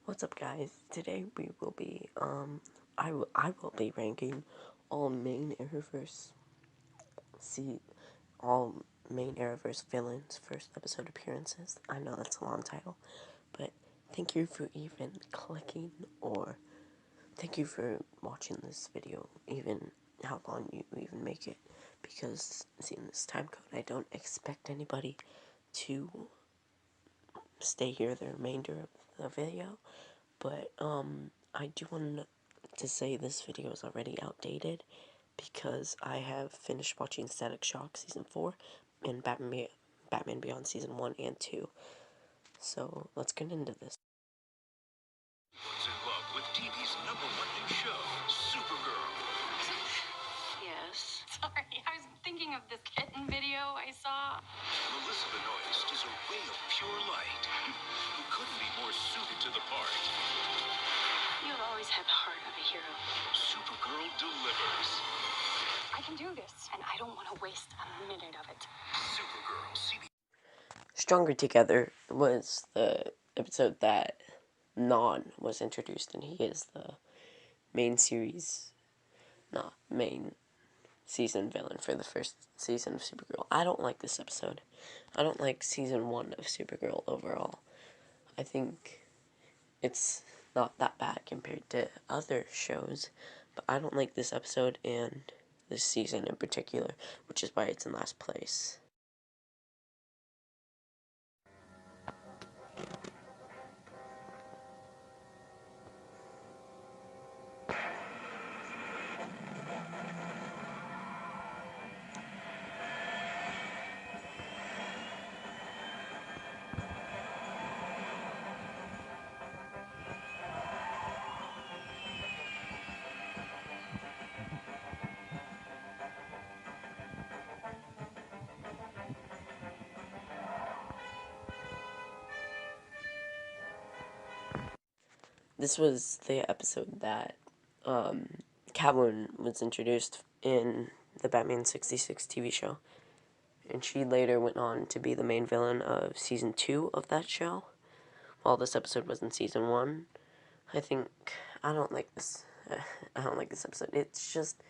What's up, guys? Today we will be I will be ranking all main Arrowverse all main Arrowverse villains first episode appearances. I know that's a long title, but thank you for even clicking, or thank you for watching this video, even how long you even make it, because seeing this time code, I don't expect anybody to stay here the remainder of the video. But I do want to say this video is already outdated because I have finished watching Static Shock Season 4 and Batman Beyond Season 1 and 2. So let's get into this. Was in love with TV's #1 new show, Supergirl. Yes. Sorry, I was thinking of this kitten video I saw. Melissa Benoist is a ray of pure light who couldn't be more suited to the part. You've always had the heart of a hero. Supergirl delivers. I can do this, and I don't want to waste a minute of it. Supergirl, CB. Stronger Together was the episode that Non was introduced, and he is the main season villain for the first season of Supergirl. I don't like this episode. I don't like season 1 of Supergirl overall. I think it's not that bad compared to other shows, but I don't like this episode and this season in particular, which is why it's in last place. This was the episode that Catwoman was introduced in the Batman 66 TV show. And she later went on to be the main villain of Season 2 of that show, while this episode was in Season 1. I don't like this episode. It's just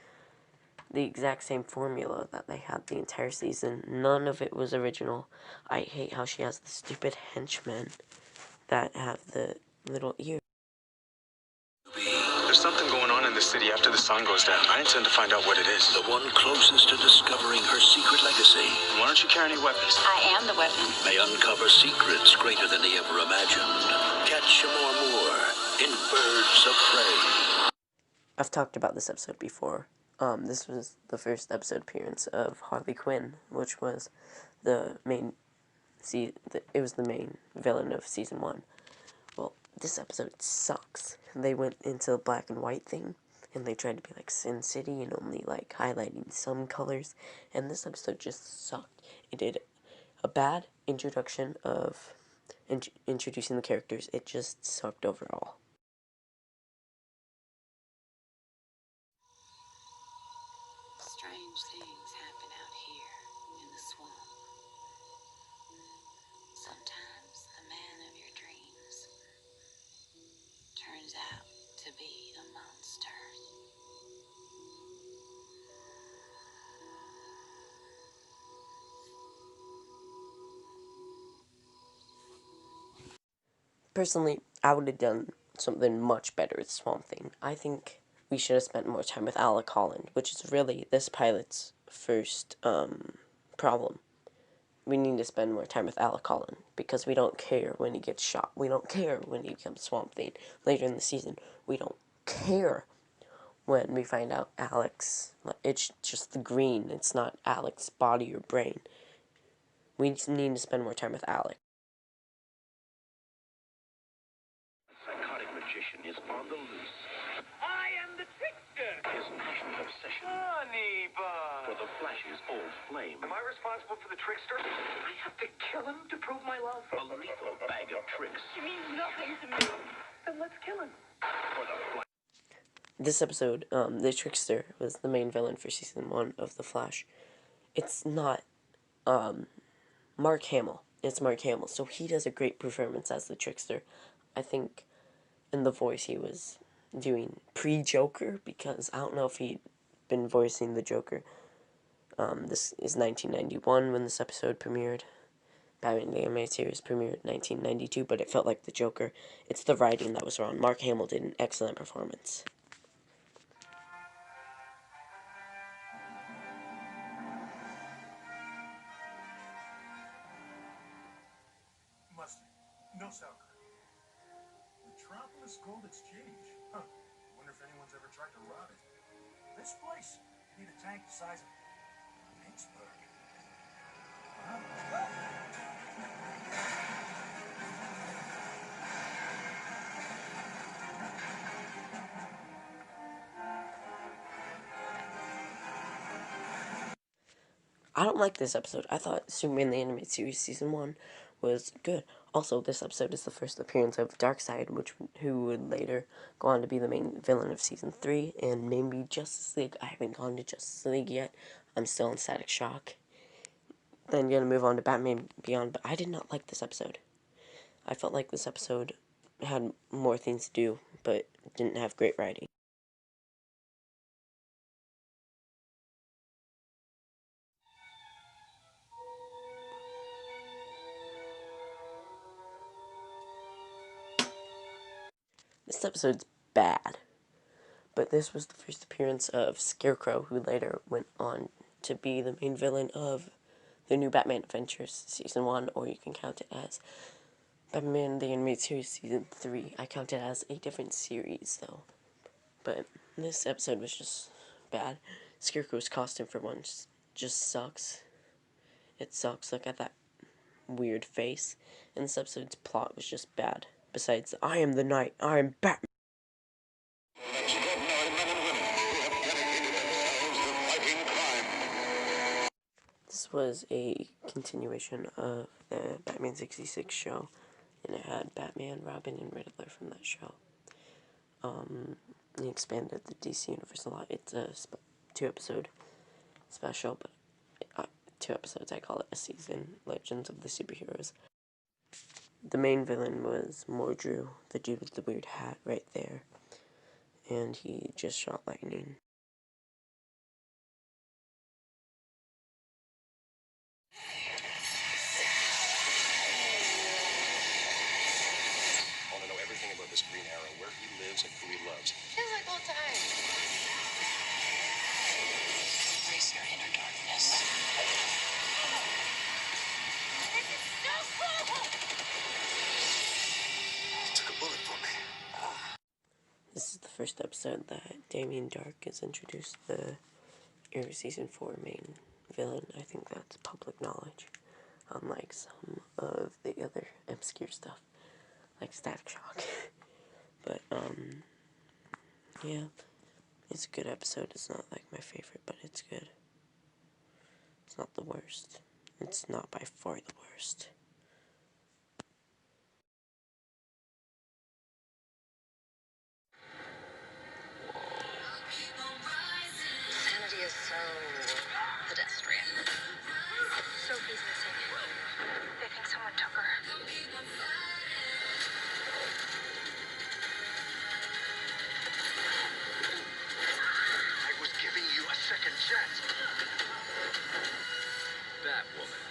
the exact same formula that they had the entire season. None of it was original. I hate how she has the stupid henchmen that have the little ears. There's something going on in the city after the sun goes down. I intend to find out what it is. The one closest to discovering her secret legacy. Why don't you carry any weapons? I am the weapon. May uncover secrets greater than they ever imagined. Catch more in Birds of Prey. I've talked about this episode before. This was the first episode appearance of Harley Quinn, which was the main villain of Season 1. Well, this episode sucks. They went into the black and white thing, and they tried to be like Sin City and only like highlighting some colors, and this episode just sucked. It did a bad introduction of introducing the characters. It just sucked overall. Strange things happen out here in the swamp. Sometimes the man of your dreams turns out to be a monster. Personally, I would have done something much better with Swamp Thing. I think we should have spent more time with Alec Holland, which is really this pilot's first problem. We need to spend more time with Alec Holland, because we don't care when he gets shot. We don't care when he becomes Swamp Thing later in the season. We don't care when we find out Alex, it's just the green, it's not Alex's body or brain. We just need to spend more time with Alec. Psychotic magician is on the loose. I am the trickster! His passionate obsession Honey bun! for the Flash's old flame. Am I responsible for the trickster? I have to kill him to prove my love. A lethal bag of tricks He means nothing to me. Then let's kill him. for the Flash. This episode, the Trickster was the main villain for Season 1 of The Flash. It's not Mark Hamill. It's Mark Hamill, so he does a great performance as the Trickster. I think and the voice he was doing pre-Joker, because I don't know if he'd been voicing the Joker. This is 1991 when this episode premiered. Batman the Animated Series premiered in 1992, but it felt like the Joker. It's the writing that was wrong. Mark Hamill did an excellent performance. Mustard. No sour cream. Metropolis Gold Exchange. Huh. Wonder if anyone's ever tried to rob it. This place. Need a tank the size of Pittsburgh. I don't like this episode. I thought Superman the Animated Series Season 1 was good. Also, this episode is the first appearance of Darkseid, who would later go on to be the main villain of Season 3, and maybe Justice League. I haven't gone to Justice League yet. I'm still in static shock. Then gonna move on to Batman Beyond, but I did not like this episode. I felt like this episode had more things to do, but didn't have great writing. This episode's bad, but this was the first appearance of Scarecrow, who later went on to be the main villain of the new Batman Adventures Season 1, or you can count it as Batman the Animated Series Season 3. I count it as a different series, though. But this episode was just bad. Scarecrow's costume, for once, just sucks. It sucks. Look at that weird face. And this episode's plot was just bad. Besides, I am the Knight. I am Batman. This was a continuation of the Batman 66 show, and it had Batman, Robin, and Riddler from that show. He expanded the DC universe a lot. It's a 2-episode special, but 2 episodes, I call it a season. Legends of the Superheroes. The main villain was Mordru, the dude with the weird hat right there, and he just shot lightning. I want to know everything about this Green Arrow, where he lives and who he loves. Feels like old times. Embrace your inner darkness. This is so cool! He took a bullet for me. This is the first episode that Damien Dark is introduced, the Arrow Season 4 main villain. I think that's public knowledge, unlike some of the other obscure stuff, like Static Shock. But, yeah, it's a good episode. It's not like my favorite, but it's good. It's not the worst. It's not by far the worst. Sanity is so pedestrian. Sophie's missing. They think someone took her. I was giving you a second chance. Batwoman.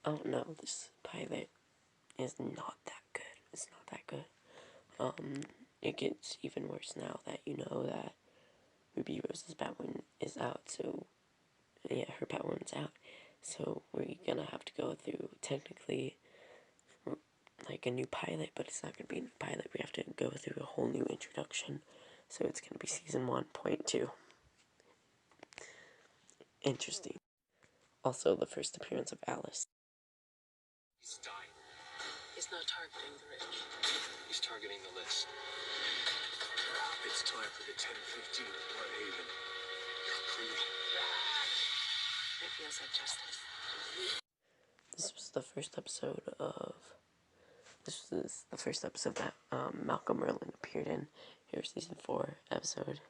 Oh no, this pilot is not that good. It's not that good. It gets even worse now that you know that Ruby Rose's Batwoman is out, so yeah, her Batwoman's out. So we're gonna have to go through, technically, like a new pilot, but it's not gonna be a new pilot. We have to go through a whole new introduction. So it's gonna be Season 1.2. Interesting. Also, the first appearance of Alice. He's dying. He's not targeting the rich. He's targeting the list. It's time for the 10:15 at Bloodhaven. You're free. It feels like justice. This was the first episode of... This was the first episode that Malcolm Merlyn appeared in. Arrow Season 4 episode...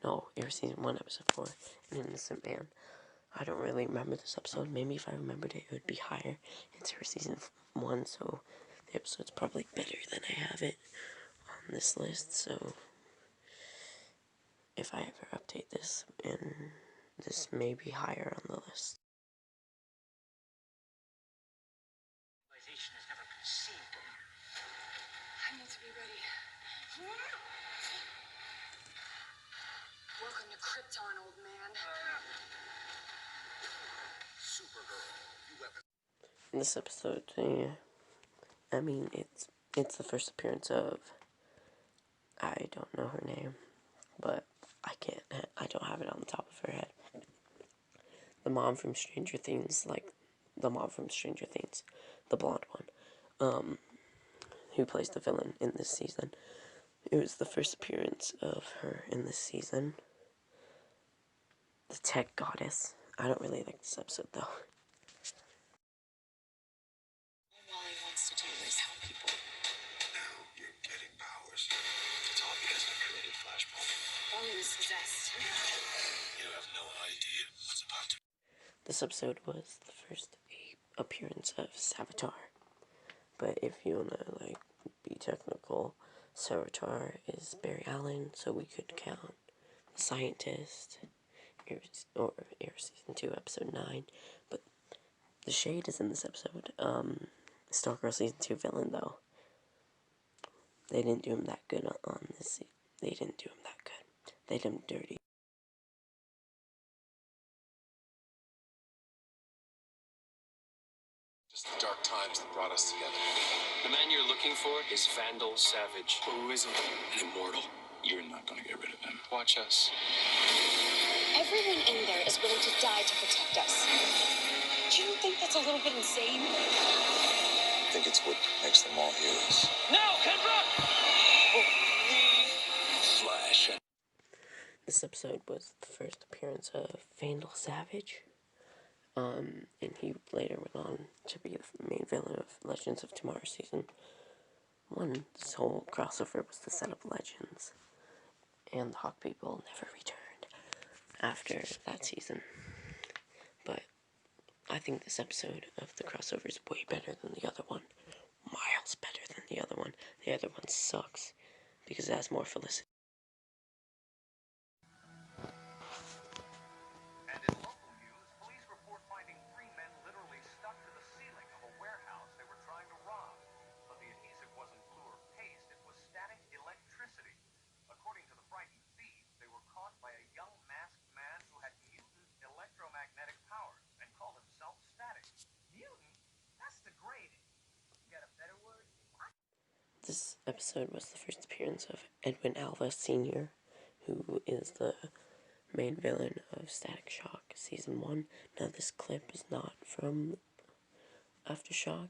No, Arrow Season 1 episode 4. An Innocent Man. I don't really remember this episode. Maybe if I remembered it, it would be higher. It's Arrow Season 1, so the episode's probably better than I have it on this list, so if I ever update this, and this may be higher on the list. I need to be ready. Welcome to Krypton, old man. In this episode, yeah, I mean, it's the first appearance of, I don't know her name, but I don't have it on the top of her head. The mom from Stranger Things, the mom from Stranger Things, the blonde one, who plays the villain in this season. It was the first appearance of her in this season. The tech goddess. I don't really like this episode, though. All he wants to do is help people. Now you're getting powers. It's all because I created Flashpoint. Wally was possessed. You have no idea what's about to. This episode was the first appearance of Savitar. But if you wanna, be technical, Savitar is Barry Allen, so we could count The Scientist, Air Season 2, Episode 9. But the Shade is in this episode. Stargirl Season 2 villain, though. They didn't do him that good on this. They didn't do him that good. They did him dirty. Just the dark times that brought us together. The man you're looking for is Vandal Savage. Who isn't an immortal? You're not gonna get rid of him. Watch us. Everyone in there is willing to die to protect us. Do you think that's a little bit insane? I think it's what makes them all heroes. Now, Kendra! Flash. This episode was the first appearance of Vandal Savage. And he later went on to be the main villain of Legends of Tomorrow Season 1. This whole crossover was to set up Legends. And the Hawk People never returned after that season. But I think this episode of the crossover is way better than the other one. Miles better than the other one. The other one sucks because it has more Felicity. And in local news, police report finding 3 men literally stuck to the ceiling of a warehouse they were trying to rob. But the adhesive wasn't glue or paste, it was static electricity. According to the frightened thieves, they were caught by a young masked man who had mutant electromagnetic powers and called himself Static. Mutant? That's degrading. You got a better word? This episode was the first appearance of Edwin Alva Sr., who is the main villain of Static Shock Season 1. Now, this clip is not from Aftershock.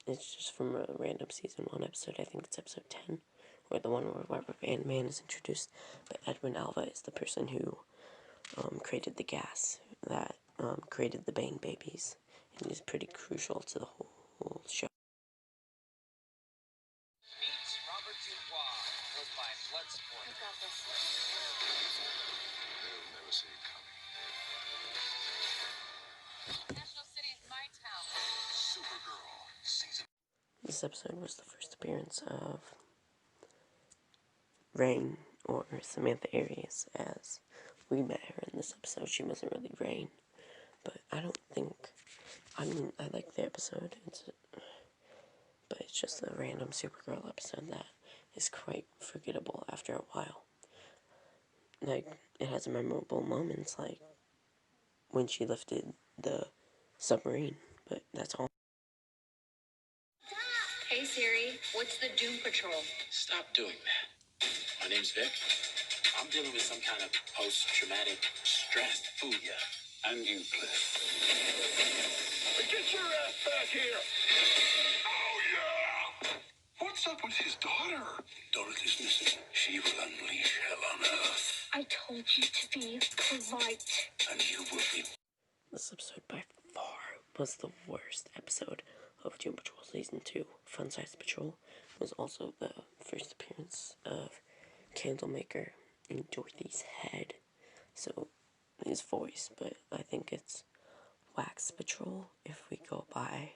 It's just from a random Season 1 episode. I think it's episode 10, or the one where Rubber Band Man is introduced. But Edwin Alva is the person who created the gas that created the Bane babies, and he's pretty crucial to the whole show. Meets Robert Dubois, goes by Bloodsport. I got this. They'll never see it coming. National City is my town. Supergirl, season. This episode was the first appearance of Rain, or Samantha Arias, as we met her in this episode. She wasn't really Rain, but I like the episode. But it's just a random Supergirl episode that is quite forgettable after a while. It has memorable moments, like when she lifted the submarine, but that's all. Hey Siri, what's the Doom Patrol? Stop doing that. My name's Vic. I'm dealing with some kind of post-traumatic stress. Booyah. And you, Cliff. Get your ass back here! Oh, yeah! What's up with his daughter? Dorothy's missing. She will unleash hell on Earth. I told you to be polite. And you will be. This episode by far was the worst episode of Doom Patrol Season 2. Fun Size Patrol was also the first appearance of Candlemaker in Dorothy's head. So, his voice, but I think it's Wax Patrol if we go by.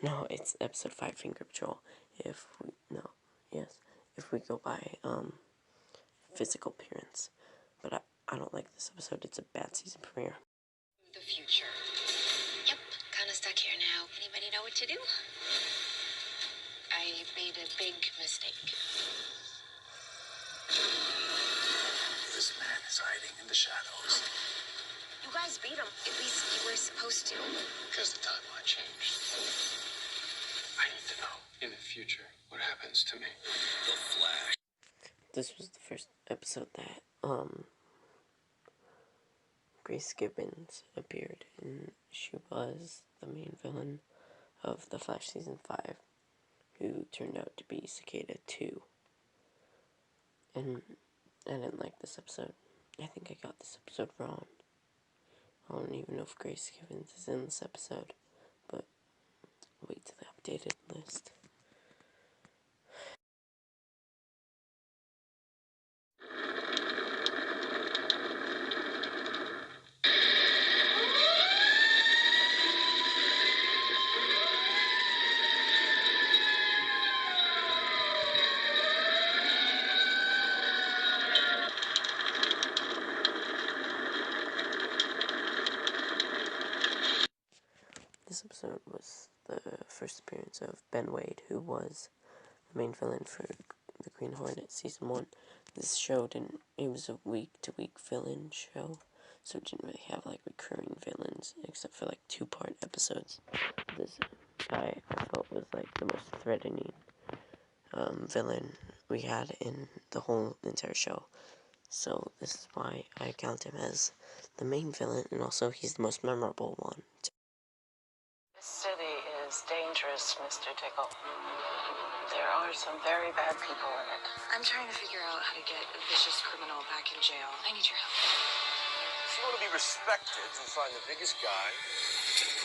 No, it's episode 5, Finger Patrol. if we, no, yes, if we go by, physical appearance. But I don't like this episode. It's a bad season premiere. The future. Yep, kinda stuck here now. Anybody know what to do? I made a big mistake. This man is hiding in the shadows. You guys beat him. At least you were supposed to. Because the timeline changed. I need to know, in the future, what happens to me. The Flash. This was the first episode that, Grace Gibbons appeared, and she was the main villain of The Flash Season 5, who turned out to be Cicada 2. And I didn't like this episode. I think I got this episode wrong. I don't even know if Grace Gibbons is in this episode, but wait till the updated list. This episode was the first appearance of Ben Wade, who was the main villain for the Green Hornet Season 1. This show it was a week-to-week villain show, so it didn't really have, like, recurring villains, except for, like, 2-part episodes. This guy, I felt, was, like, the most threatening villain we had in the whole entire show. So this is why I count him as the main villain, and also he's the most memorable one. This city is dangerous, Mr. Tickle. There are some very bad people in it. I'm trying to figure out how to get a vicious criminal back in jail. I need your help. If you want to be respected and find the biggest guy,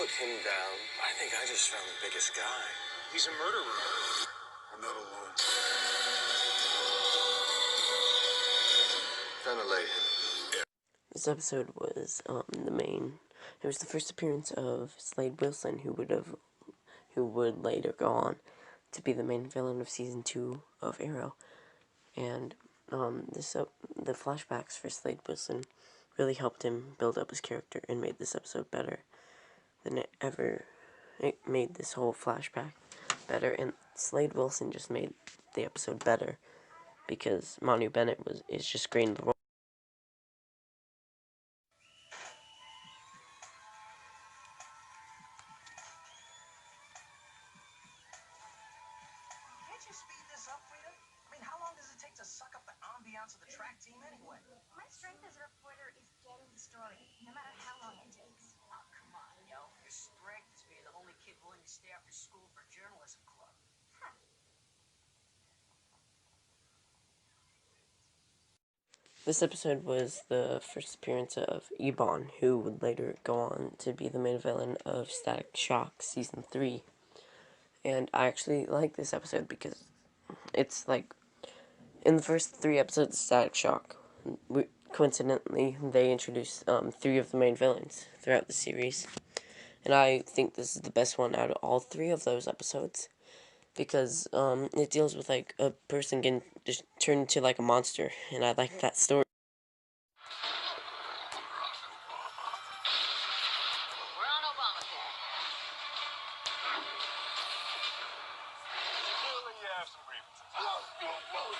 put him down. I think I just found the biggest guy. He's a murderer. I'm not alone. Ventilate him. This episode was it was the first appearance of Slade Wilson, who would later go on to be the main villain of Season 2 of Arrow. And the flashbacks for Slade Wilson really helped him build up his character and made this episode better than it ever. It made this whole flashback better, and Slade Wilson just made the episode better because Manu Bennett is just great in the role. Can't you speed this up, Frida? I mean, how long does it take to suck up the ambiance of the track team anyway? My strength as a reporter is getting the story, no matter how long it takes. Oh, come on, yo. Your strength is being the only kid willing to stay after school for journalism club. This episode was the first appearance of Ebon, who would later go on to be the main villain of Static Shock Season 3. And I actually like this episode because it's like, in the first 3 episodes of Static Shock, coincidentally, they introduced 3 of the main villains throughout the series. And I think this is the best one out of all 3 of those episodes, because it deals with, like, a person getting just turned into, like, a monster, and I like that story. We're on Obamacare.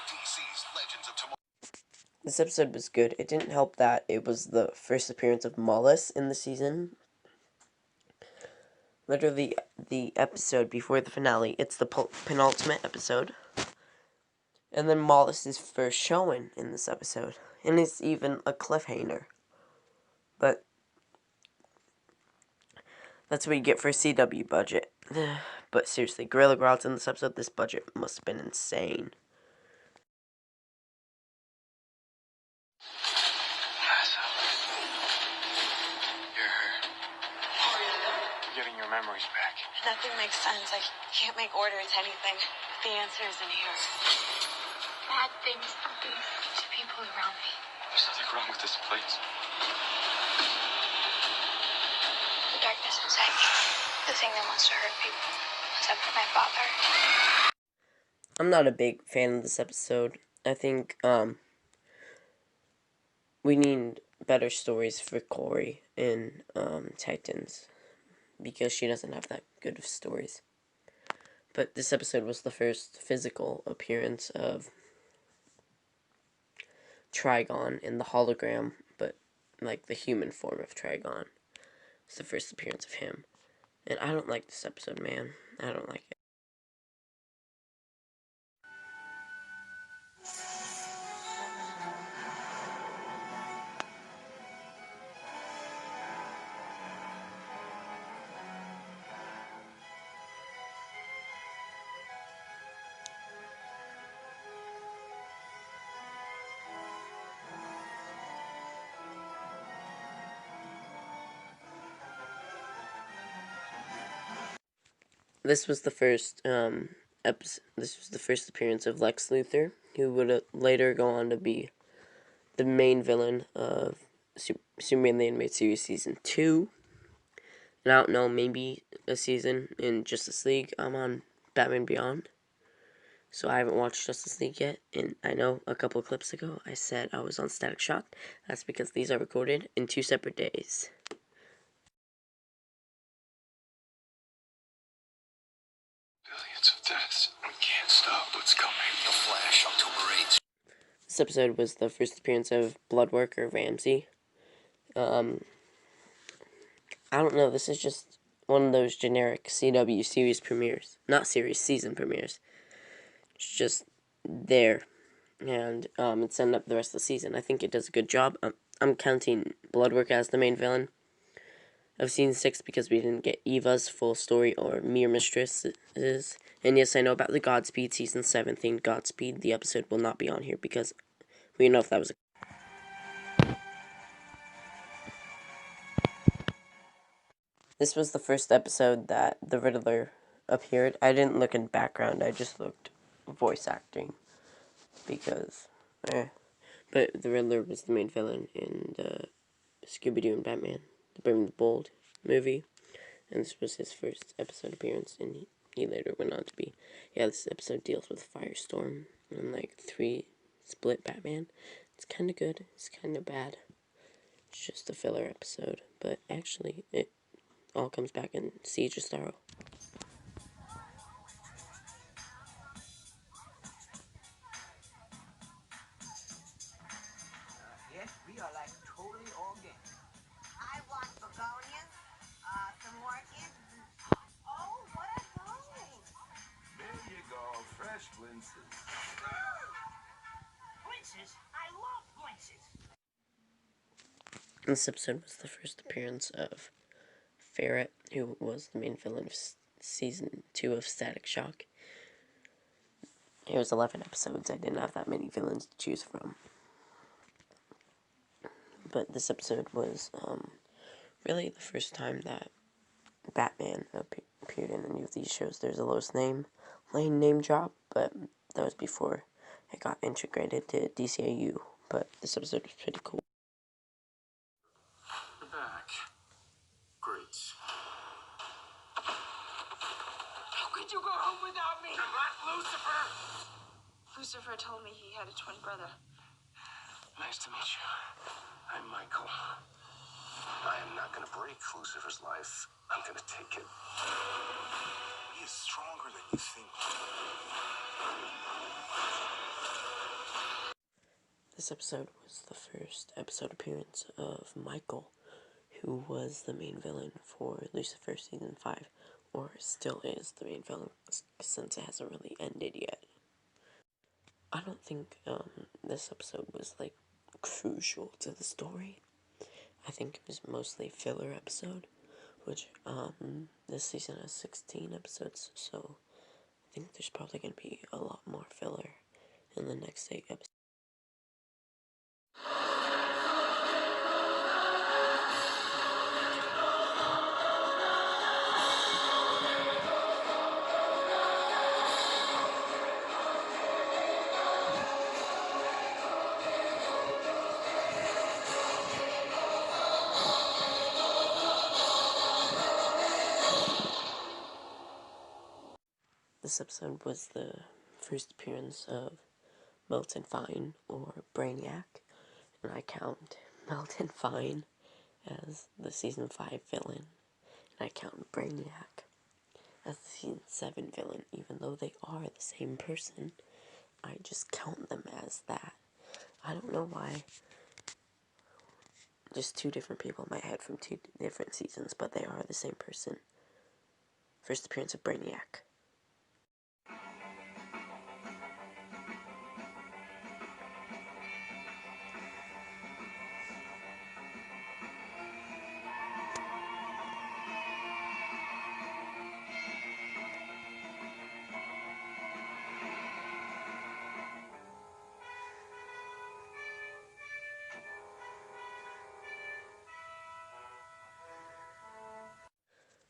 DC's Legends of Tomorrow. This episode was good. It didn't help that it was the first appearance of Mollis in the season. Literally, the episode before the finale, it's the penultimate episode. And then Mollis is first showing in this episode. And it's even a cliffhanger. But that's what you get for a CW budget. But seriously, Gorilla Grodd's in this episode. This budget must have been insane. Getting your memories back. Nothing makes sense. I can't make orders, anything. The answer is in here. Bad things happen to people around me. There's nothing wrong with this place. The darkness inside me, the thing that wants to hurt people, except for my father. I'm not a big fan of this episode. I think we need better stories for Corey in Titans because she doesn't have that good of stories. But this episode was the first physical appearance of Trigon in the hologram, but like the human form of Trigon. It's the first appearance of him. And I don't like this episode, man. I don't like it. This was the first this was the first appearance of Lex Luthor, who would later go on to be the main villain of Superman the Animated Series Season 2. And I don't know, maybe a season in Justice League. I'm on Batman Beyond, so I haven't watched Justice League yet. And I know a couple of clips ago I said I was on Static Shock. That's because these are recorded in 2 separate days. Billions of deaths. We can't stop what's coming. The Flash, October 8th. This episode was the first appearance of Bloodworker Ramsey. I don't know, this is just one of those generic CW series premieres. Not series, season premieres. It's just there. And it's setting up the rest of the season. I think it does a good job. I'm counting Bloodwork as the main villain of season 6 because we didn't get Eva's full story or Mere Mistresses. And yes, I know about the Godspeed season 7 thing. Godspeed, the episode will not be on here because we don't know if that was a... This was the first episode that the Riddler appeared. I didn't look in background, I just looked voice acting because, But the Riddler was the main villain in the Scooby-Doo and Batman, the Brave and the Bold movie. And this was his first episode appearance, and he later went on to be... Yeah, this episode deals with Firestorm and, like, 3 split Batman. It's kind of good, it's kind of bad. It's just a filler episode, but actually, it all comes back in Siege of Starro. Yes, we are like totally organic. I want begonias, some orchids. Oh, what are those? There you go, fresh blintzes. Blintzes? I love blintzes. This episode was the first appearance of Ferret, who was the main villain of Season 2 of Static Shock. It was 11 episodes, I didn't have that many villains to choose from. But this episode was really the first time that Batman appeared in any of these shows. There's a Lane name drop, but that was before it got integrated to DCAU. But this episode was pretty cool. We're back. Great. How could you go home without me? You're not Lucifer! Lucifer told me he had a twin brother. Nice to meet you. I'm Michael. I am not gonna break Lucifer's life. I'm gonna take it. He is stronger than you think. This episode was the first episode appearance of Michael, who was the main villain for Lucifer Season 5, or still is the main villain, since it hasn't really ended yet. I don't think this episode was, like, crucial to the story. I think it was mostly a filler episode, which, this season has 16 episodes, so I think there's probably going to be a lot more filler in the next 8 episodes. This episode was the first appearance of Milton Fine, or Brainiac, and I count Milton Fine as the Season 5 villain, and I count Brainiac as the Season 7 villain, even though they are the same person. I just count them as that. I don't know why. Just two different people in my head from two different seasons, but they are the same person. First appearance of Brainiac.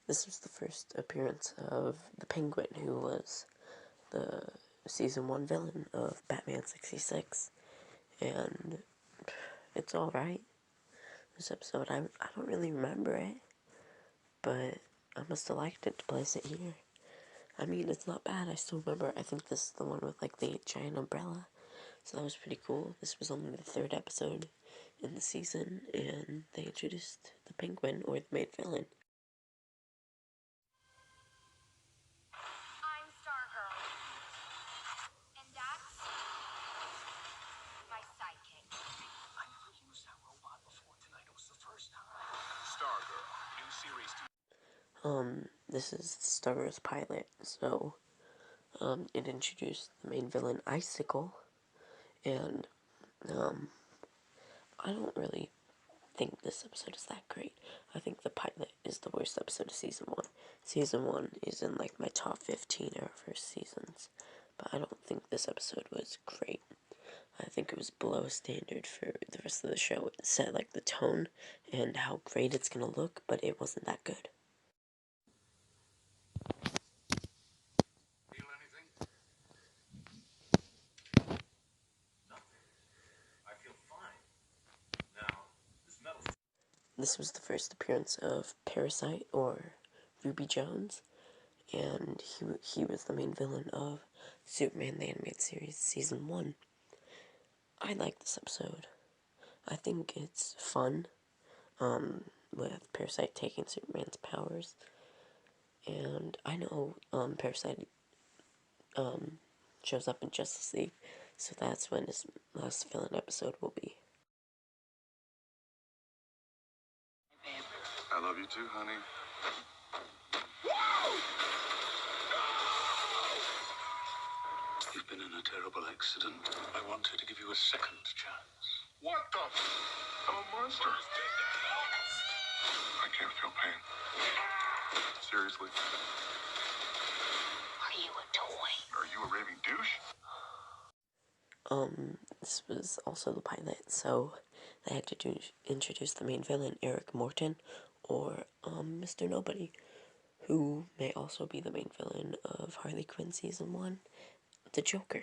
This was the first appearance of the Penguin, who was the Season 1 villain of Batman 66. And it's alright. This episode, I don't really remember it, but I must have liked it to place it here. I mean, it's not bad. I still remember. I think this is the one with, like, the giant umbrella. So that was pretty cool. This was only the third episode in the season, and they introduced the Penguin, or the main villain. I'm Stargirl. And that's my sidekick. I never used that robot before tonight. It was the first time. Stargirl, new series. This is the Star's pilot, so, it introduced the main villain, Icicle, and, I don't really think this episode is that great. I think the pilot is the worst episode of Season 1. Season 1 is in, like, my top 15 Arrowverse seasons, but I don't think this episode was great. I think it was below standard for the rest of the show. It set, like, the tone and how great it's gonna look, but it wasn't that good. Feel anything? Nothing. I feel fine. Now, this metal. This was the first appearance of Parasite, or Ruby Jones, and he was the main villain of Superman the Animated Series Season 1. I like this episode. I think it's fun, with Parasite taking Superman's powers, and I know, Parasite, shows up in Justice League, so that's when his last villain episode will be. I love you too, honey. You've been in a terrible accident. I wanted to give you a second chance. What the? I'm a monster. I can't feel pain. Seriously. Are you a toy? Are you a raving douche? This was also the pilot, so they had to introduce the main villain, Eric Morton, or, Mr. Nobody, who may also be the main villain of Harley Quinn Season 1, the Joker,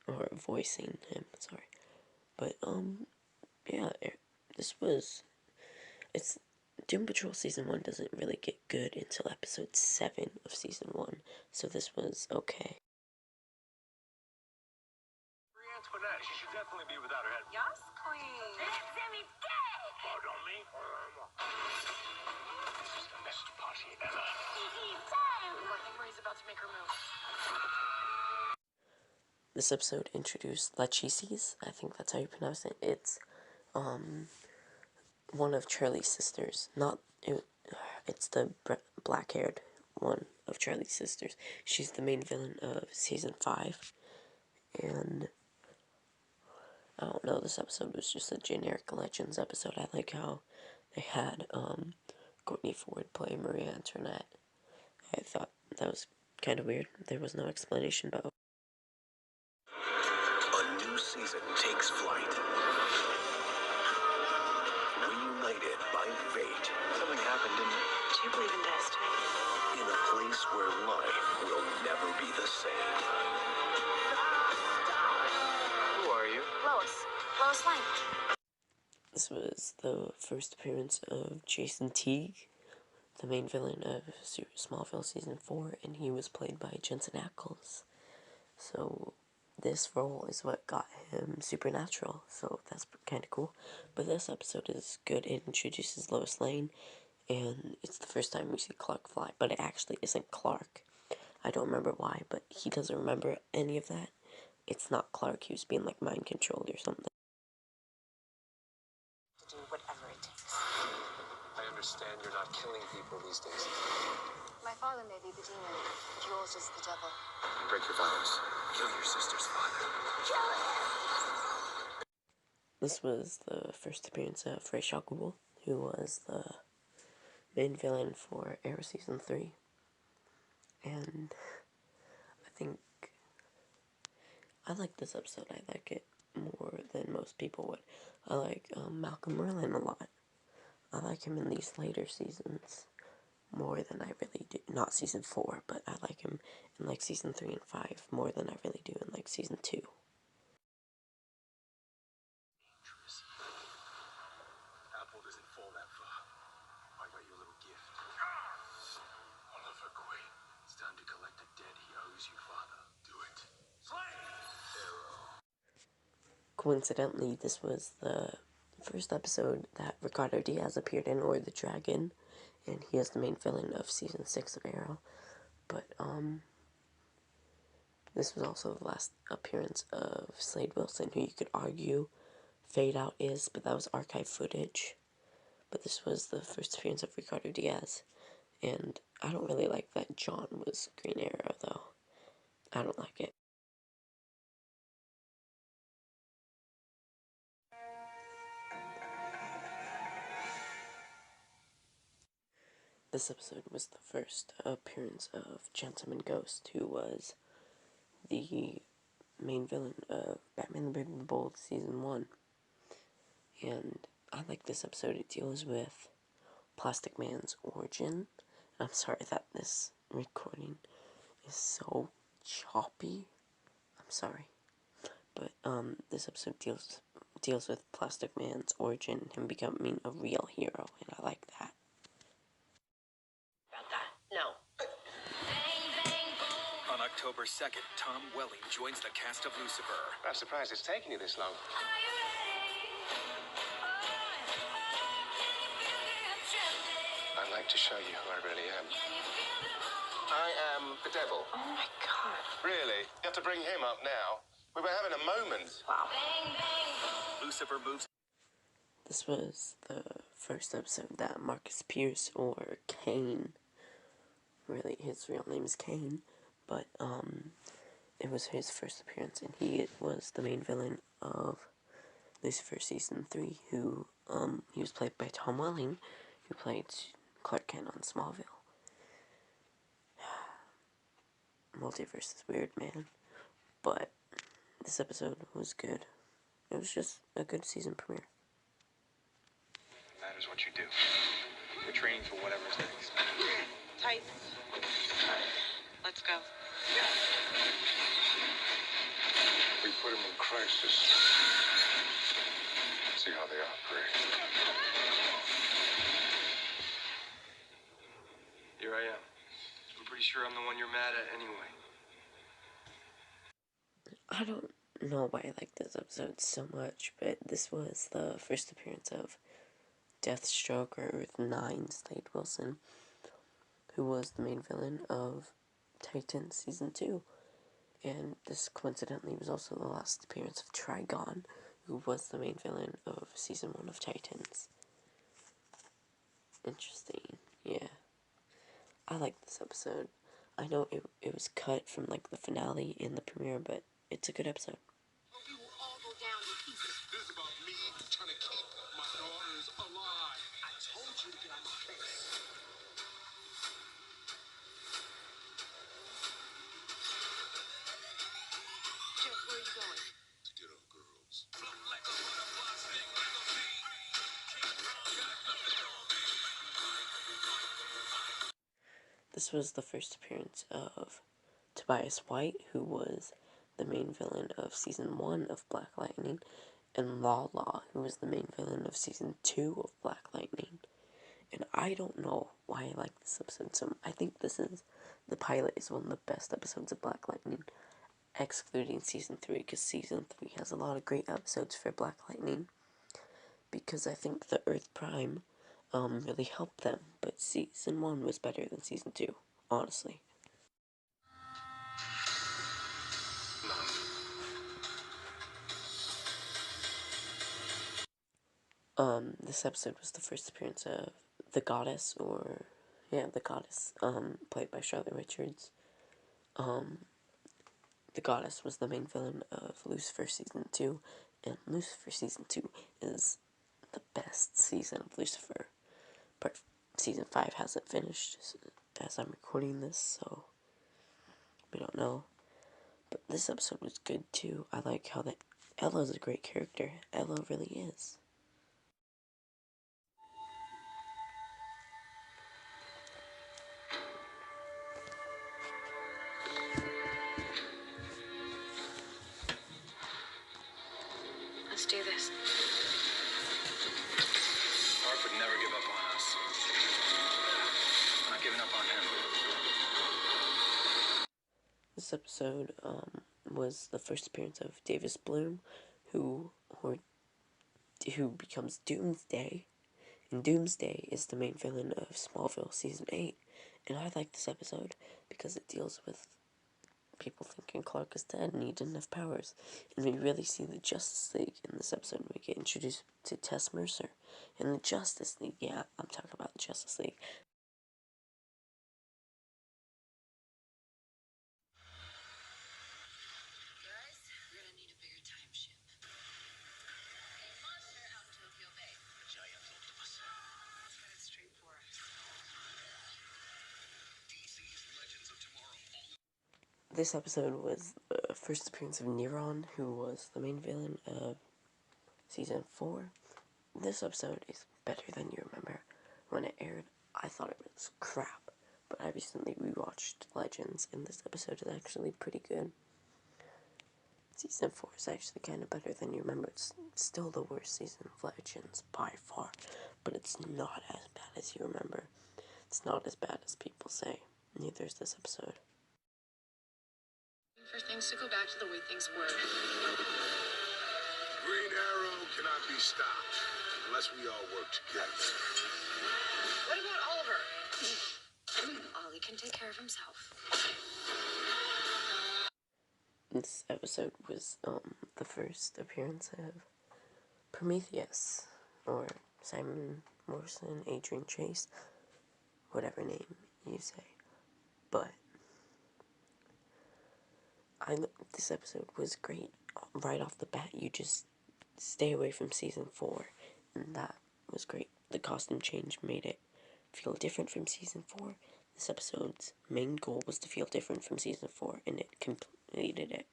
or voicing him, sorry, but, yeah, it's, Doom Patrol Season 1 doesn't really get good until episode 7 of Season 1, so this was okay. Antoinette, she should definitely be without her head. Yes, queen. Pardon me? This is the best party ever. I think Marie's about to make her move. This episode introduced Lachesis, I think that's how you pronounce it. It's, one of Charlie's sisters. It's the black-haired one of Charlie's sisters. She's the main villain of Season 5, and I don't know, this episode was just a generic Legends episode. I like how they had, Courtney Ford play Maria Antoinette. I thought that was kind of weird. There was no explanation about. A new season takes flight. Reunited by fate. Something happened, didn't it? Do you believe in destiny? In a place where life will never be the same. Who are you? Lois Lane. This was the first appearance of Jason Teague, the main villain of Smallville Season 4, and he was played by Jensen Ackles. So this role is what got him Supernatural, so that's kind of cool. But this episode is good. It introduces Lois Lane, and it's the first time we see Clark fly, but it actually isn't Clark. I don't remember why, but he doesn't remember any of that. It's not Clark. He was being like mind controlled or something. To do whatever it takes. I understand you're not killing people these days. My father may be the demon, but yours is the devil. Break your vows. Kill your sister's father. This was the first appearance of Ra's al Ghul, who was the main villain for Arrow Season 3. And I think I like this episode. I like it more than most people would. I like Malcolm Merlin a lot. I like him in these later seasons more than I really do. Not Season 4, but I like him in like Season 3 and 5 more than I really do in like Season 2. Apple doesn't fall that far. I got you a little gift. Oliver Queen. It's time to collect the debt he owes you, Father. Do it. Slay! Arrow. Coincidentally, this was the first episode that Ricardo Diaz appeared in, or the Dragon, and he is the main villain of Season 6 of Arrow. But, this was also the last appearance of Slade Wilson, who you could argue Fade Out is, but that was archive footage. But this was the first appearance of Ricardo Diaz, and I don't really like that John was Green Arrow, though. I don't like it. This episode was the first appearance of Gentleman Ghost, who was the main villain of Batman the Brave and the Bold Season 1. And I like this episode. It deals with Plastic Man's origin. I'm sorry that this recording is so choppy. I'm sorry. But this episode deals with Plastic Man's origin, him becoming a real hero, and I like that. About that. No. On October 2nd, Tom Welling joins the cast of Lucifer. I'm surprised it's taken you this long. I'd like to show you who I really am. I am the devil. Oh my god. Really? You have to bring him up now. We were having a moment. Wow. Lucifer moves. This was the first episode that Marcus Pierce, or Kane, really his real name is Kane, but it was his first appearance, and he was the main villain of Lucifer Season 3, who he was played by Tom Welling, who played Clark Kent on Smallville. Multiverse is weird, man. But this episode was good. It was just a good season premiere. That is what you do. We're training for whatever's next. Tight. Let's go. We put him in crisis. See how they operate. Here I am. I'm pretty sure I'm the one you're mad at anyway. I don't know why I like this episode so much, but this was the first appearance of Deathstroke, or Earth 9, Slade Wilson, who was the main villain of Titans Season 2. And this coincidentally was also the last appearance of Trigon, who was the main villain of Season 1 of Titans. Interesting, yeah. I like this episode. I know it was cut from like the finale in the premiere, but it's a good episode. We will all go down in pieces. This is about me trying to keep my daughters alive. I told you to get on my face. Jeff, where are you going? To get on girls. This was the first appearance of Tobias White, who was the main villain of Season 1 of Black Lightning, and Law, who was the main villain of Season 2 of Black Lightning. And I don't know why I like this episode so much. I think the pilot is one of the best episodes of Black Lightning. excluding Season 3, because Season 3 has a lot of great episodes for Black Lightning, because I think the Earth Prime really helped them, but Season 1 was better than Season 2, honestly. This episode was the first appearance of the Goddess, the Goddess, played by Charlotte Richards. The Goddess was the main villain of Lucifer Season 2, and Lucifer Season 2 is the best season of Lucifer. But Season 5 hasn't finished as I'm recording this, so we don't know. But this episode was good too. I like how Ella's a great character. Ella really is. Let's do this. Mark would never give up on us. I'm not giving up on him. This episode was the first appearance of Davis Bloom, who becomes Doomsday. And Doomsday is the main villain of Smallville Season 8. And I like this episode because it deals with people thinking Clark is dead and he didn't have powers. And we really see the Justice League in this episode. We get introduced to Tess Mercer in the Justice League. Yeah, I'm talking about the Justice League. Guys, we're gonna need a bigger timeship. A monster out in Tokyo Bay. A giant octopus. Let's get it straight for us. DC's Legends of Tomorrow. This episode was the first appearance of Neron, who was the main villain of Season 4. This episode is better than you remember. When it aired, I thought it was crap, but I recently rewatched Legends, and this episode is actually pretty good. Season 4 is actually kind of better than you remember. It's still the worst season of Legends by far, but it's not as bad as you remember. It's not as bad as people say. Neither is this episode. For things to go back to the way things were. Green Arrow cannot be stopped unless we all work together. What about Oliver? Ollie can take care of himself. This episode was the first appearance of Prometheus, or Simon Morrison, Adrian Chase, whatever name you say. But this episode was great. Right off the bat, you just stay away from Season 4, and that was great. The costume change made it feel different from Season 4. This episode's main goal was to feel different from Season 4, and it completed it.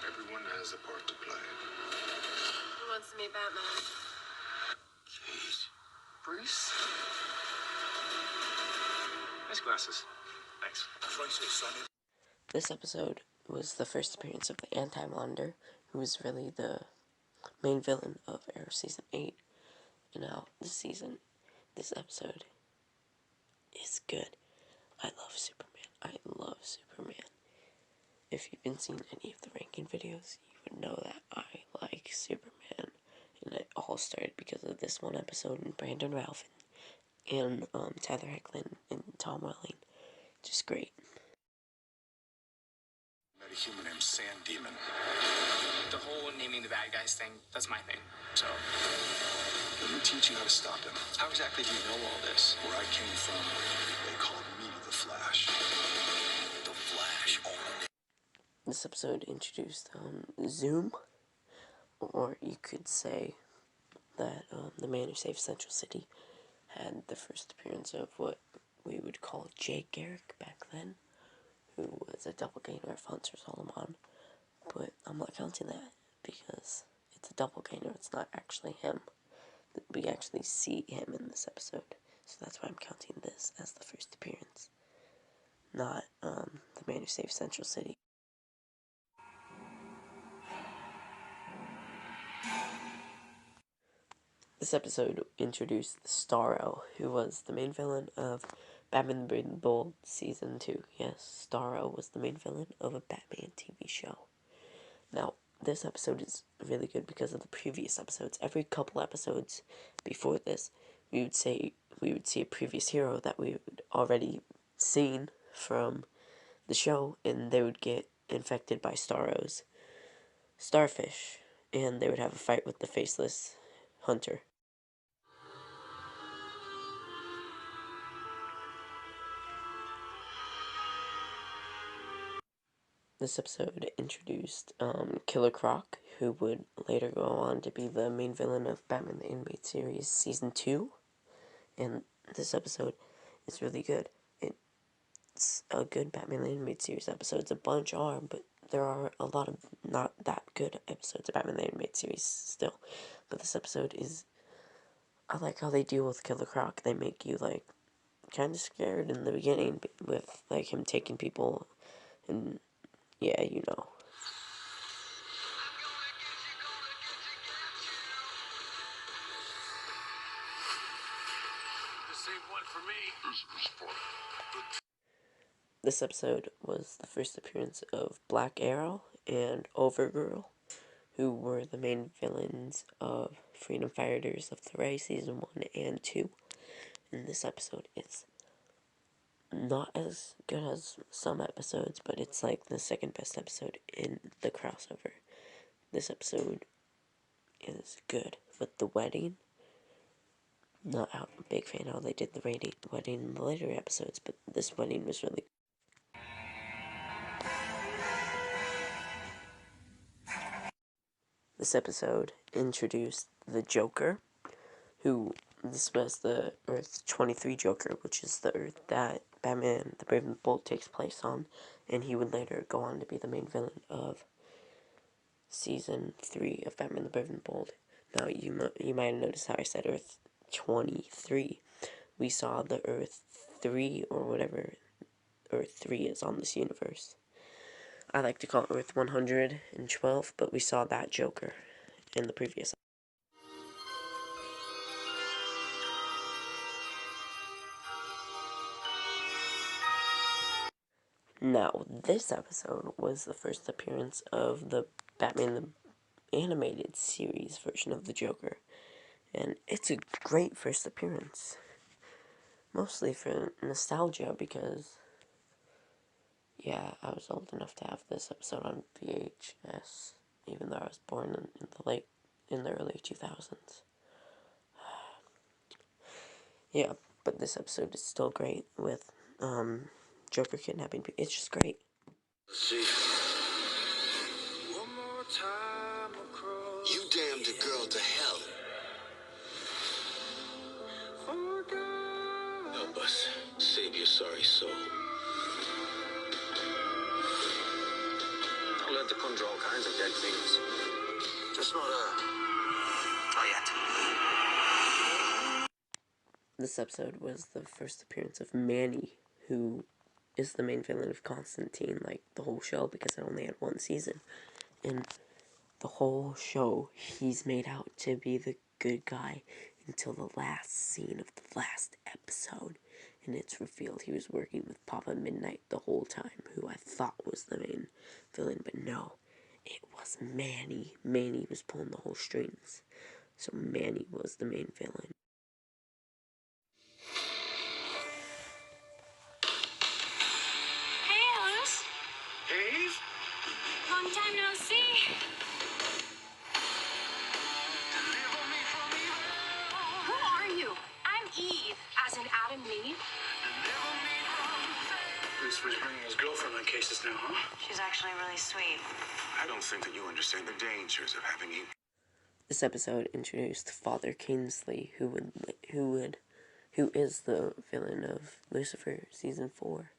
Everyone has a part to play. Who wants to meet Batman? Jeez. Bruce? Nice glasses. Thanks. Tracy, Sonny. This episode was the first appearance of the Anti-Monitor, who was really the main villain of Arrow Season 8. And now, this episode is good. I love Superman. If you've been seeing any of the ranking videos, you would know that I like Superman. And it all started because of this one episode and Brandon Routh and Tyler Hoechlin and Tom Welling. Just great. Met a human named Sand Demon. The whole naming the bad guys thing, that's my thing. So, let me teach you how to stop him. How exactly do you know all this? Where I came from, they called me the Flash. The Flash only. This episode introduced Zoom, or you could say that the man who saved Central City had the first appearance of what we would call Jay Garrick back then, who was a doppelganger of Hunter Solomon. But I'm not counting that because it's a doppelganger, it's not actually him. We actually see him in this episode, so that's why I'm counting this as the first appearance, not the man who saved Central City. This episode introduced Starro, who was the main villain of Batman the Brave and the Bold Season 2. Yes, Starro was the main villain of a Batman TV show. Now, this episode is really good because of the previous episodes. Every couple episodes before this, we would see a previous hero that we would already seen from the show, and they would get infected by Starro's starfish, and they would have a fight with the faceless hunter. This episode introduced Killer Croc, who would later go on to be the main villain of Batman the Animated Series Season 2. And this episode is really good. It's a good Batman the Animated Series episode. It's a bunch are, but there are a lot of not that good episodes of Batman the Animated Series still. But this episode is... I like how they deal with Killer Croc. They make you, like, kind of scared in the beginning with, like, him taking people and... yeah, you know. This episode was the first appearance of Black Arrow and Overgirl, who were the main villains of Freedom Fighters of the Ray Season 1 and 2. And this episode is not as good as some episodes, but it's like the second best episode in the crossover. This episode is good. With the wedding, not a big fan how they did the wedding in the later episodes, but this wedding was really good. This episode introduced the Joker, this was the Earth 23 Joker, which is the Earth that Batman the Brave and the Bold takes place on, and he would later go on to be the main villain of Season 3 of Batman the Brave and the Bold. Now, you might have noticed how I said Earth 23. We saw the Earth 3, or whatever Earth 3 is on this universe. I like to call it Earth 112, but we saw that Joker in the previous. Now, this episode was the first appearance of the Batman the Animated Series version of the Joker, and it's a great first appearance. Mostly for nostalgia, because, yeah, I was old enough to have this episode on VHS, even though I was born in the early 2000s. Yeah, but this episode is still great with, Joker kidnapping people. It's just great. You damned a girl to hell. Help us save your sorry soul. I'll learn to conjure all kinds of dead things. Just not yet. This episode was the first appearance of Manny, who is the main villain of Constantine, like the whole show, because it only had one season. And the whole show, he's made out to be the good guy until the last scene of the last episode. And it's revealed he was working with Papa Midnight the whole time, who I thought was the main villain, but no, it was Manny. Manny was pulling the whole strings. So Manny was the main villain. Hey, Alice. Eve? Long time no see. Who are you? I'm Eve, as in Adam and Eve. Lucifer's bringing his girlfriend on cases now, huh? She's actually really sweet. I don't think that you understand the dangers of having Eve. This episode introduced Father Kingsley, who is the villain of Lucifer Season 4.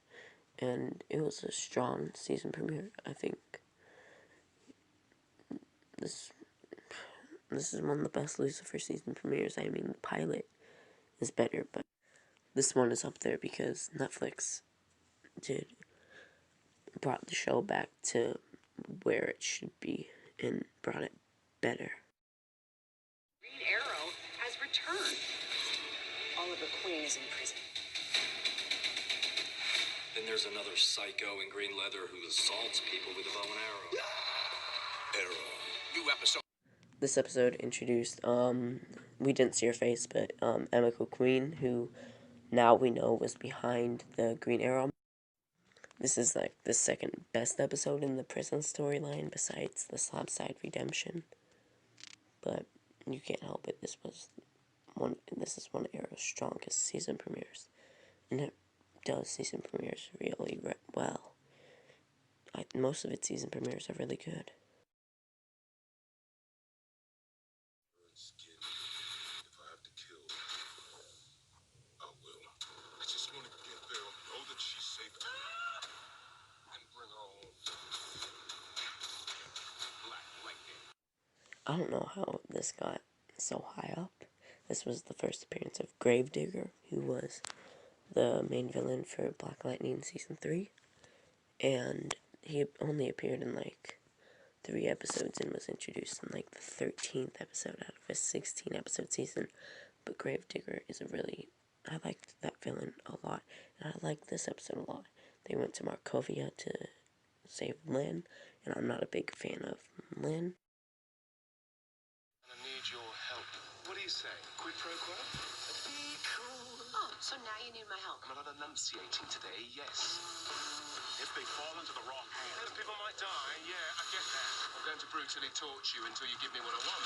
And it was a strong season premiere, I think. This is one of the best Lucifer season premieres. I mean, the pilot is better, but this one is up there because Netflix brought the show back to where it should be and brought it better. Green Arrow has returned. Oliver Queen is in prison. Then there's another psycho in green leather who assaults people with a bow and arrow. Arrow. New episode. This episode introduced, we didn't see her face, but Emma Queen, who now we know was behind the Green Arrow. This is like the second best episode in the prison storyline besides the Slabside Redemption. But you can't help it. This is one of Arrow's strongest season premieres, and it does season premieres really well. Most of its season premieres are really good. If I have to kill, I will. I just want to get there, know that she's safe, and bring her home. Black lightning. I don't know how this got so high up. This was the first appearance of Gravedigger, who was the main villain for Black Lightning Season 3. And he only appeared in like 3 episodes and was introduced in like the 13th episode out of a 16 episode season. But Gravedigger is I liked that villain a lot, and I liked this episode a lot. They went to Markovia to save Lynn, and I'm not a big fan of Lynn. I need your help. What do you say? Quid pro quo? Be cool. Oh, so now you need my help. Am I not enunciating today? Yes. If they fall into the wrong hands, people might die. Yeah, I get that. I'm going to brutally torture you until you give me what I want.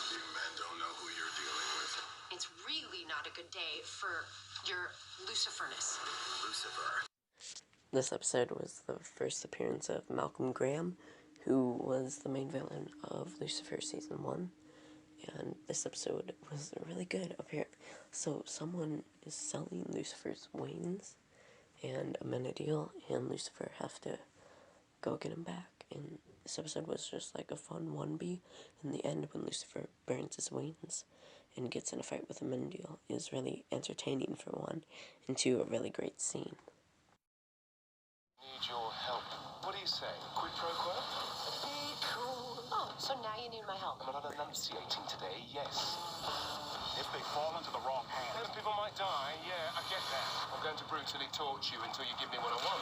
You men don't know who you're dealing with. It's really not a good day for your Luciferness. Lucifer. This episode was the first appearance of Malcolm Graham, who was the main villain of Lucifer Season 1. And this episode was really good. So someone is selling Lucifer's wings and Amenadiel, and Lucifer have to go get him back. And this episode was just like a fun 1B. In the end, when Lucifer burns his wings and gets in a fight with Amenadiel, is really entertaining for one, and two, a really great scene. Need your help. What do you say? Quid pro quo? Be cool. Oh, so now you need my help. Am I not enunciating today? Yes. If they fall into the wrong hands, people might die. Yeah, I get that. I'm going to brutally torture you until you give me what I want.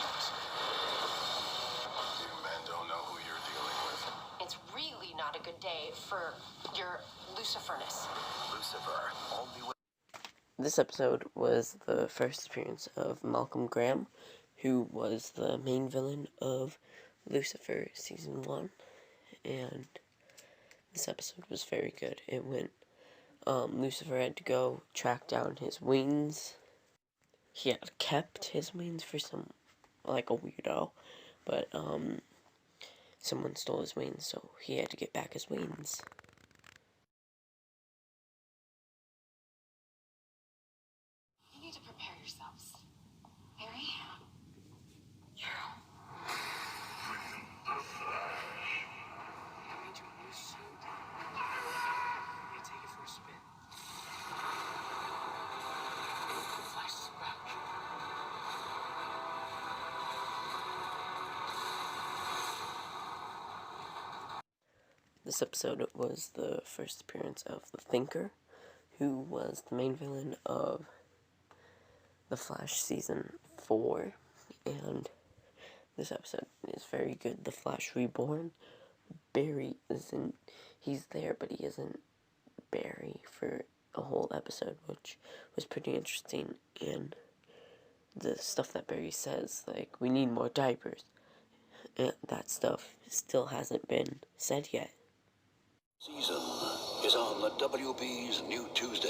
You men don't know who you're dealing with. It's really not a good day for your Luciferness. Lucifer. Only way. This episode was the first appearance of Malcolm Graham, who was the main villain of Lucifer Season 1, and this episode was very good. It went, Lucifer had to go track down his wings. He had kept his wings for like a weirdo, but, someone stole his wings, so he had to get back his wings. You need to prepare yourselves. Harry? I need your new suit. Let me take it for a spin. The Flash is back. This episode was the first appearance of the Thinker, who was the main villain of The Flash Season 4, and this episode is very good. The Flash Reborn. Barry he's there, but he isn't Barry for a whole episode, which was pretty interesting, and the stuff that Barry says, like, we need more diapers, and that stuff still hasn't been said yet. Season is on the WB's New Tuesday.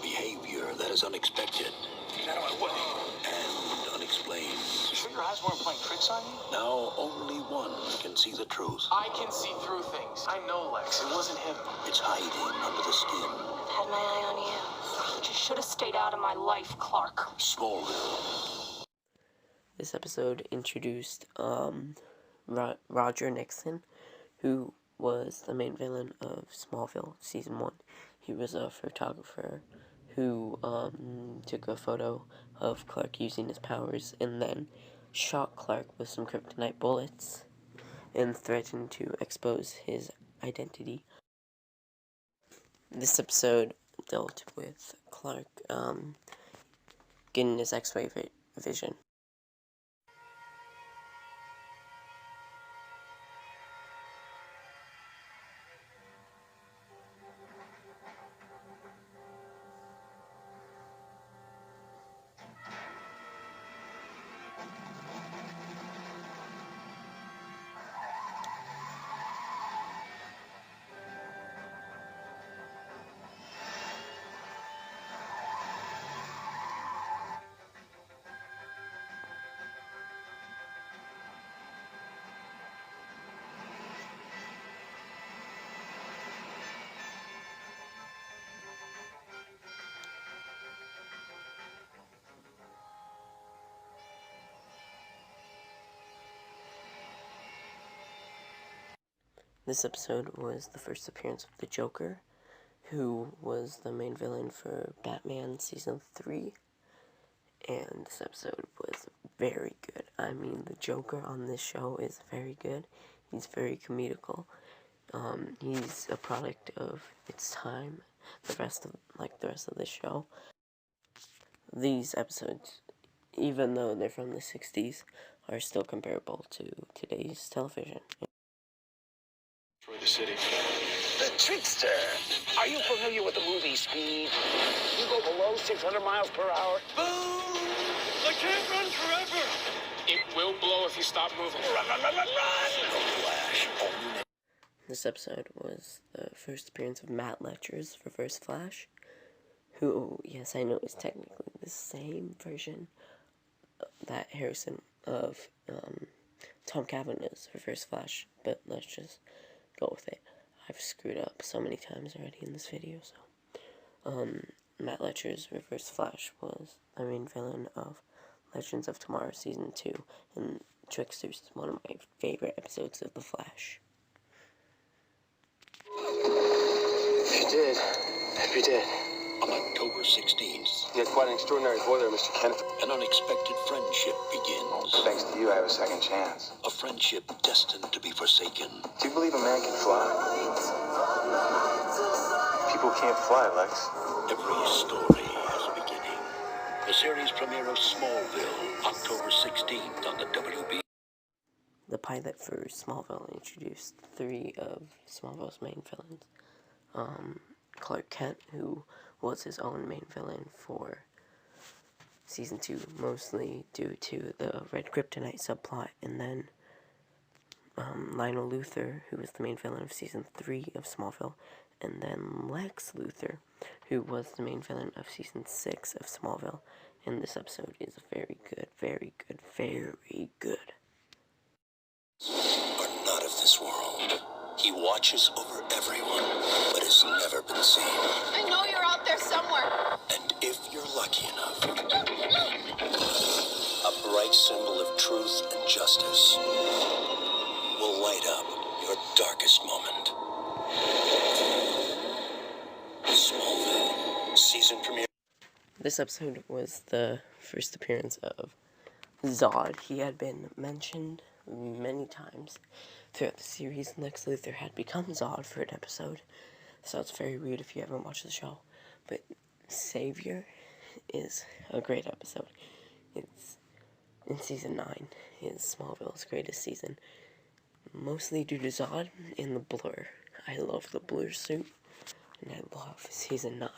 Behavior that is unexpected. Get out of my way. And unexplained. You sure your eyes weren't playing tricks on you? Now only one can see the truth. I can see through things. I know Lex. It wasn't him. It's hiding under the skin. I've had my eye on you. You just should have stayed out of my life, Clark. Smallville. This episode introduced Roger Nixon, who was the main villain of Smallville Season 1. He was a photographer who took a photo of Clark using his powers and then shot Clark with some kryptonite bullets and threatened to expose his identity. This episode dealt with Clark getting his X-ray vision. This episode was the first appearance of the Joker, who was the main villain for Batman Season 3. And this episode was very good. I mean, the Joker on this show is very good. He's very comedical. He's a product of its time. The rest of the show. These episodes, even though they're from the 60s, are still comparable to today's television. The city. The Trickster. Are you familiar with the movie Speed? You go below 600 miles per hour. Boom! I can't run forever! It will blow if you stop moving. Run, run, run, run, run! The Flash. This episode was the first appearance of Matt Letcher's Reverse Flash, who, yes, I know is technically the same version that Harrison of Tom Cavanagh's Reverse Flash, but let's just go with it. I've screwed up so many times already in this video, so Matt Letcher's Reverse Flash was the main villain of Legends of Tomorrow Season 2, and Trickster's one of my favorite episodes of The Flash. If you did, if you did. On October 16th, You had quite an extraordinary boiler, Mr. Kenneth. an unexpected friendship begins. Thanks to you, I have a second chance. A friendship destined to be forsaken. Do you believe a man can fly? People can't fly, Lex. Every story has a beginning. The series premiere of Smallville, October 16th on the WB. The pilot for Smallville introduced 3 of Smallville's main villains. Clark Kent, who was his own main villain for Season 2, mostly due to the Red Kryptonite subplot, and then Lionel Luthor, who was the main villain of Season 3 of Smallville, and then Lex Luthor, who was the main villain of Season 6 of Smallville, and this episode is very good, very good, very good. Are not of this world. He watches over everyone, but has never been seen. I know you're out there somewhere. And if you're lucky enough, a bright symbol of truth and justice will light up your darkest moment. Smallville, season premiere. This episode was the first appearance of Zod. He had been mentioned many times throughout the series. Lex Luthor had become Zod for an episode, so it's very weird if you haven't watched the show. But Savior is a great episode. It's in Season 9, is Smallville's greatest season, mostly due to Zod and the blur. I love the blur suit, and I love Season 9.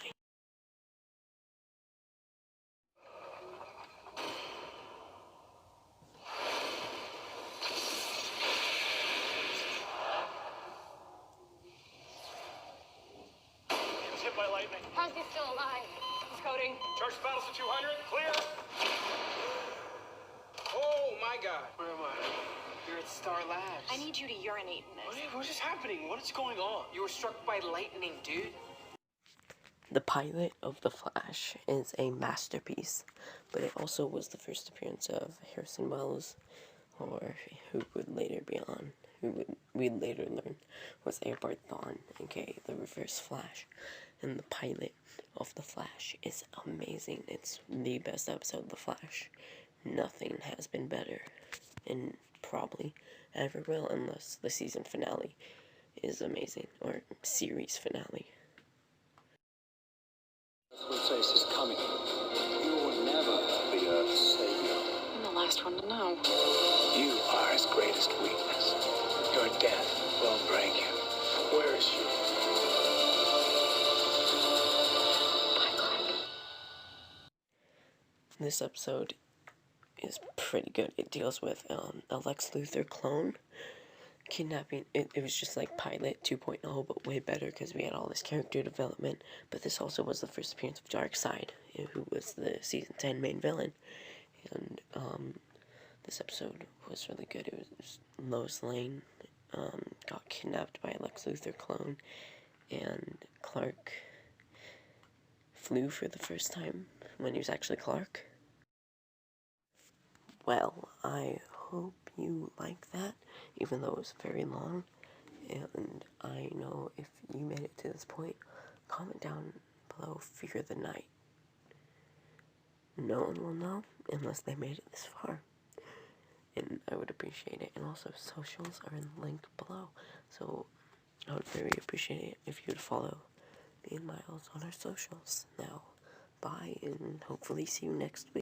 Hit by lightning. How's he still alive? He's coding. Charge the battles to 200. Clear. Oh my god. Where am I? You're at Star Labs. I need you to urinate in this. What is happening? What is going on? You were struck by lightning, dude. The pilot of The Flash is a masterpiece, but it also was the first appearance of Harrison Wells, or who would later be on, we'd later learn was Eobard Thawne, aka the Reverse Flash. And the pilot of The Flash is amazing. It's the best episode of The Flash. Nothing has been better, and probably ever will, unless the season finale is amazing, or series finale. This face is coming. You will never last one to know. You are his greatest weakness. Your death will break him. Where is she? This episode is pretty good. It deals with a Lex Luthor clone kidnapping. It was just like Pilot 2.0, but way better because we had all this character development. But this also was the first appearance of Darkseid, who was the season 10 main villain. And this episode was really good. It was Lois Lane got kidnapped by a Lex Luthor clone, and Clark flew for the first time when he was actually Clark. Well, I hope you like that, even though it was very long. And I know if you made it to this point, comment down below Fear the Night. No one will know unless they made it this far. And I would appreciate it. And also, socials are linked below. So I would very appreciate it if you would follow me and Miles on our socials. Now, bye, and hopefully see you next week.